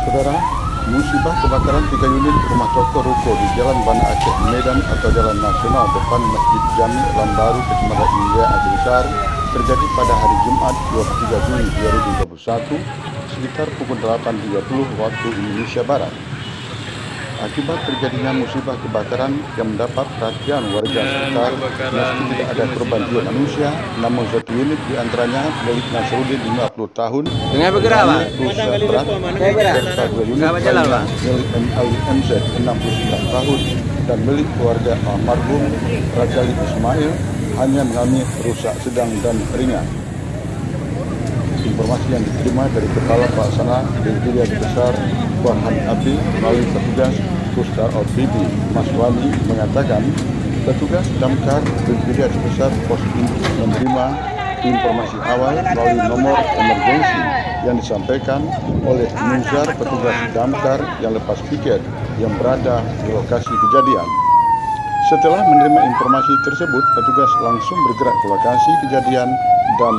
Saudara, musibah kebakaran 3 unit rumah toko ruko di Jalan Banda Aceh, Medan atau Jalan Nasional depan Masjid Jami Lambaru, Kecamatan India, Aceh Besar terjadi pada hari Jumat 23 Juni 2021 sekitar pukul 8.30 waktu Indonesia Barat. Akibat terjadinya musibah kebakaran yang mendapat perhatian warga sekitar, meski tidak ada korban jiwa manusia, namun satu unit diantaranya milik Nasruddin 50 tahun dengan bergerak Pak, rusak berat, serta 2 unit lainnya milik MZ 69 tahun dan milik keluarga almarhum Rajali Ismail hanya mengalami rusak sedang dan ringan. Informasi yang diterima dari Kepala Pelaksana Brigjen Besar Bahan Api melalui petugas Pusdar OPB Maswani mengatakan petugas damkar Brigjen Besar Pos Induk menerima informasi awal melalui nomor emergensi yang disampaikan oleh Nuzar petugas damkar yang lepas piket yang berada di lokasi kejadian. Setelah menerima informasi tersebut, petugas langsung bergerak ke lokasi kejadian dan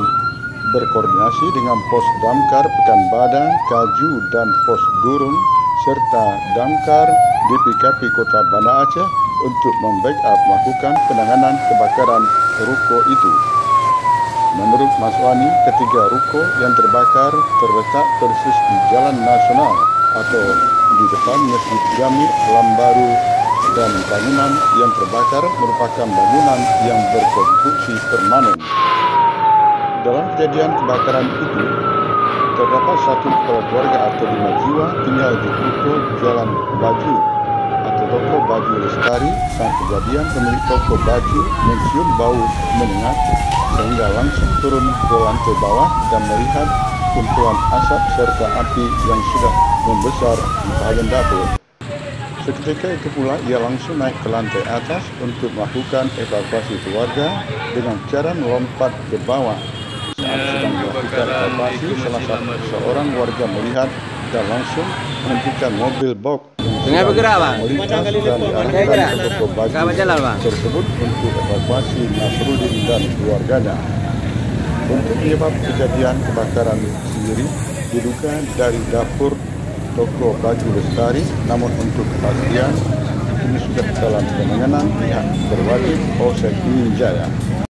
berkoordinasi dengan Pos Damkar Pekanbadan, Kaju, dan Pos Durung, serta Damkar DPKP Kota Banda Aceh untuk membackup melakukan penanganan kebakaran ruko itu. Menurut Maswani, ketiga ruko yang terbakar terletak persis di Jalan Nasional atau di depan Masjid Jami Lambaru, dan bangunan yang terbakar merupakan bangunan yang berkonstruksi permanen. Dalam kejadian kebakaran itu, terdapat satu kepala keluarga atau 5 jiwa tinggal di ruko Jalan Baju atau toko baju Lestari. Saat kejadian, pemilik toko baju mencium bau menyengat sehingga langsung turun ke lantai bawah dan melihat kumpulan asap serta api yang sudah membesar di bagian dapur. Seketika itu pula ia langsung naik ke lantai atas untuk melakukan evakuasi keluarga dengan cara melompat ke bawah. Saat sedang melakukan evakuasi, seorang warga melihat dan langsung menghentikan mobil box dengan bergerak Pak, melintas dan diarahkan ke toko baju tersebut untuk evakuasi Nasruddin dan keluarganya. Untuk penyebab kejadian kebakaran sendiri diduga dari dapur toko baju Lestari, namun untuk kepastian ini sudah dalam penanganan pihak berwajib Polsek Jaya.